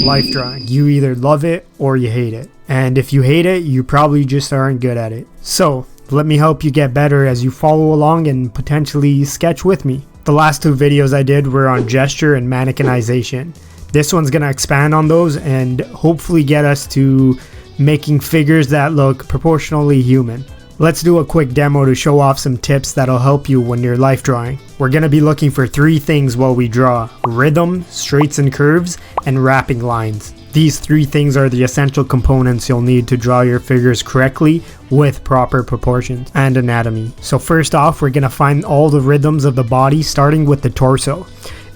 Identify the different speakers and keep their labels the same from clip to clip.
Speaker 1: Life drawing. You either love it or you hate it. And if you hate it, you probably just aren't good at it. So let me help you get better as you follow along and potentially sketch with me. The last 2 videos I did were on gesture and mannequinization. This one's gonna expand on those and hopefully get us to making figures that look proportionally human. Let's do a quick demo to show off some tips that'll help you when you're life drawing. We're gonna be looking for 3 things while we draw: rhythm, straights and curves, and wrapping lines. These 3 things are the essential components you'll need to draw your figures correctly with proper proportions and anatomy. So first off, we're gonna find all the rhythms of the body, starting with the torso.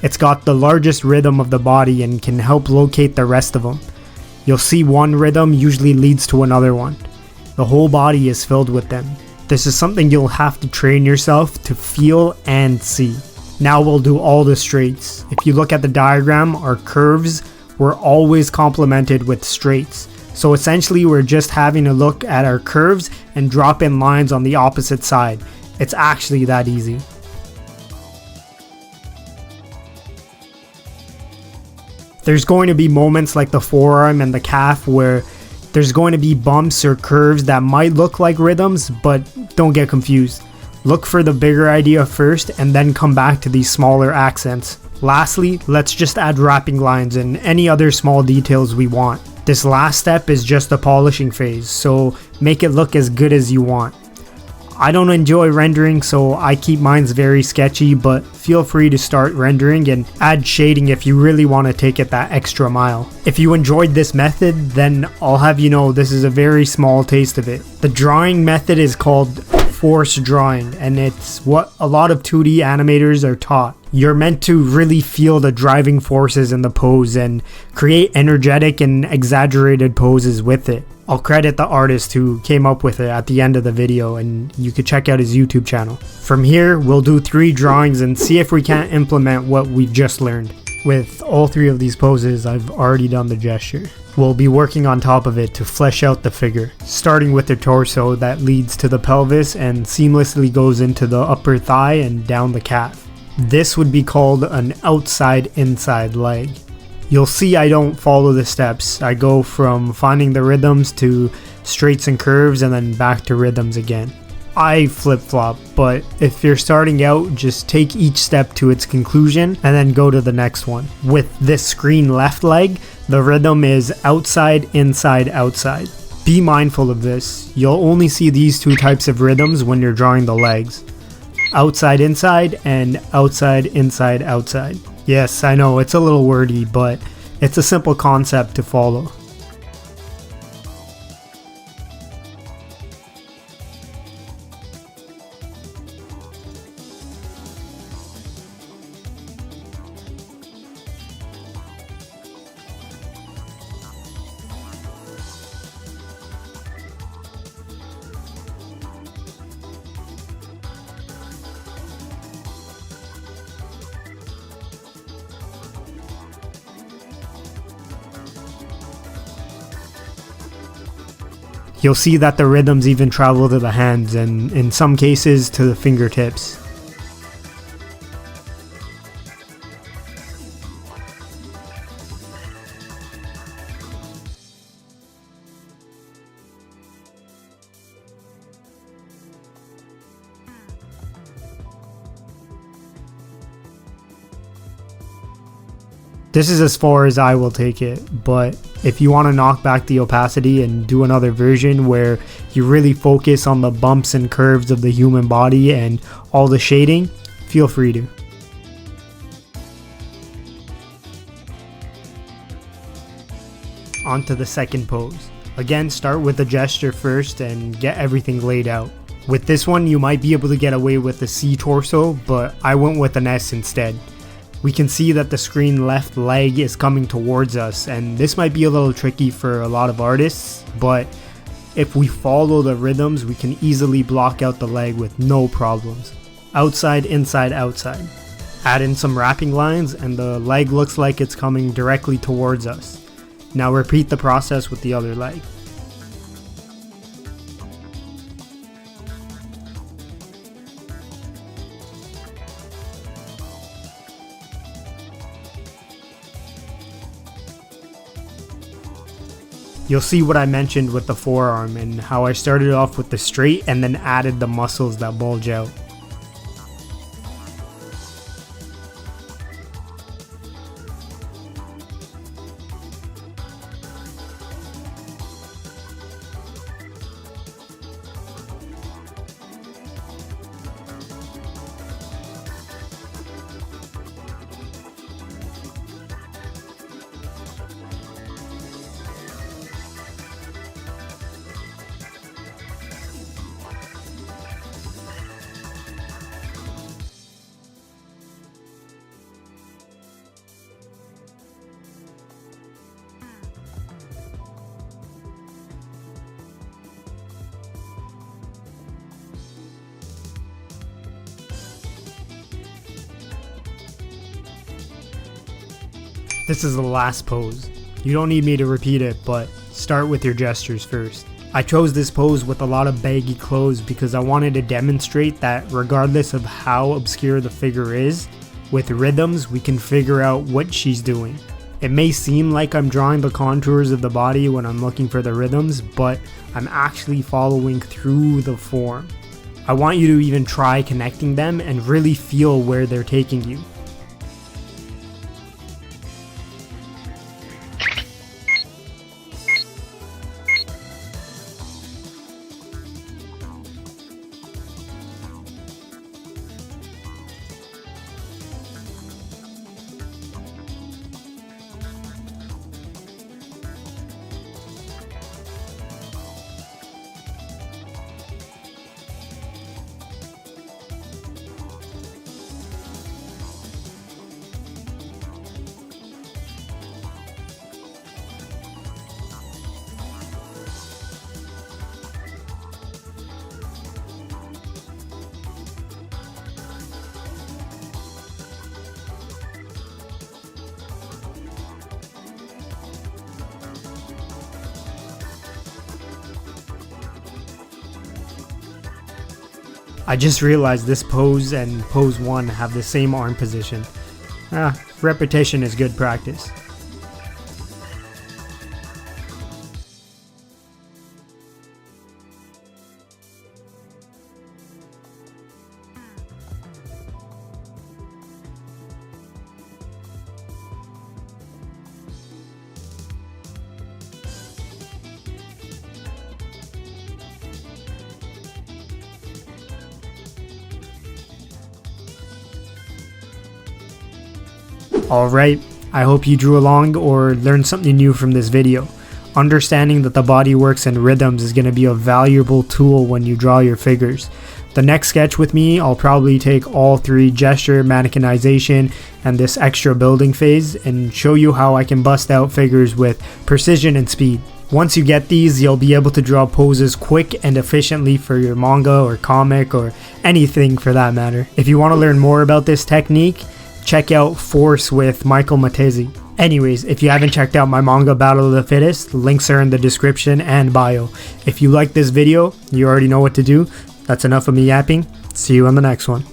Speaker 1: It's got the largest rhythm of the body and can help locate the rest of them. You'll see one rhythm usually leads to another one. The whole body is filled with them. This is something you'll have to train yourself to feel and see. Now we'll do all the straights. If you look at the diagram, our curves were always complemented with straights. So essentially we're just having a look at our curves and drop in lines on the opposite side. It's actually that easy. There's going to be moments like the forearm and the calf where there's going to be bumps or curves that might look like rhythms, but don't get confused. Look for the bigger idea first and then come back to these smaller accents. Lastly, let's just add wrapping lines and any other small details we want. This last step is just the polishing phase, so make it look as good as you want. I don't enjoy rendering, so I keep mine very sketchy, but feel free to start rendering and add shading if you really want to take it that extra mile. If you enjoyed this method, then I'll have you know this is a very small taste of it. The drawing method is called force drawing, and it's what a lot of 2D animators are taught. You're meant to really feel the driving forces in the pose and create energetic and exaggerated poses with it. I'll credit the artist who came up with it at the end of the video, and you could check out his YouTube channel. From here, we'll do 3 drawings and see if we can't implement what we've just learned. With all 3 of these poses, I've already done the gesture. We'll be working on top of it to flesh out the figure, starting with the torso that leads to the pelvis and seamlessly goes into the upper thigh and down the calf. This would be called an outside-inside leg. You'll see I don't follow the steps. I go from finding the rhythms to straights and curves and then back to rhythms again. I flip-flop, but if you're starting out, just take each step to its conclusion and then go to the next one. With this screen left leg, the rhythm is outside, inside, outside. Be mindful of this. You'll only see these 2 types of rhythms when you're drawing the legs. Outside, inside, and outside, inside, outside. Yes, I know it's a little wordy, but it's a simple concept to follow. You'll see that the rhythms even travel to the hands and in some cases to the fingertips. This is as far as I will take it, but if you want to knock back the opacity and do another version where you really focus on the bumps and curves of the human body and all the shading, feel free to. On to the second pose. Again, start with the gesture first and get everything laid out. With this one, you might be able to get away with the C torso, but I went with an S instead. We can see that the screen left leg is coming towards us, and this might be a little tricky for a lot of artists, but if we follow the rhythms, we can easily block out the leg with no problems. Outside, inside, outside. Add in some wrapping lines and the leg looks like it's coming directly towards us. Now repeat the process with the other leg. You'll see what I mentioned with the forearm and how I started off with the straight and then added the muscles that bulge out. This is the last pose. You don't need me to repeat it, but start with your gestures first. I chose this pose with a lot of baggy clothes because I wanted to demonstrate that regardless of how obscure the figure is, with rhythms we can figure out what she's doing. It may seem like I'm drawing the contours of the body when I'm looking for the rhythms, but I'm actually following through the form. I want you to even try connecting them and really feel where they're taking you. I just realized this pose and pose 1 have the same arm position. Repetition is good practice. Alright, I hope you drew along or learned something new from this video. Understanding that the body works in rhythms is going to be a valuable tool when you draw your figures. The next sketch with me, I'll probably take all 3 gesture, mannequinization, and this extra building phase and show you how I can bust out figures with precision and speed. Once you get these, you'll be able to draw poses quick and efficiently for your manga or comic or anything for that matter. If you want to learn more about this technique, check out Force with Michael Matezi. Anyways, if you haven't checked out my manga Battle of the Fittest, links are in the description and bio. If you like this video, you already know what to do. That's enough of me yapping. See you on the next one.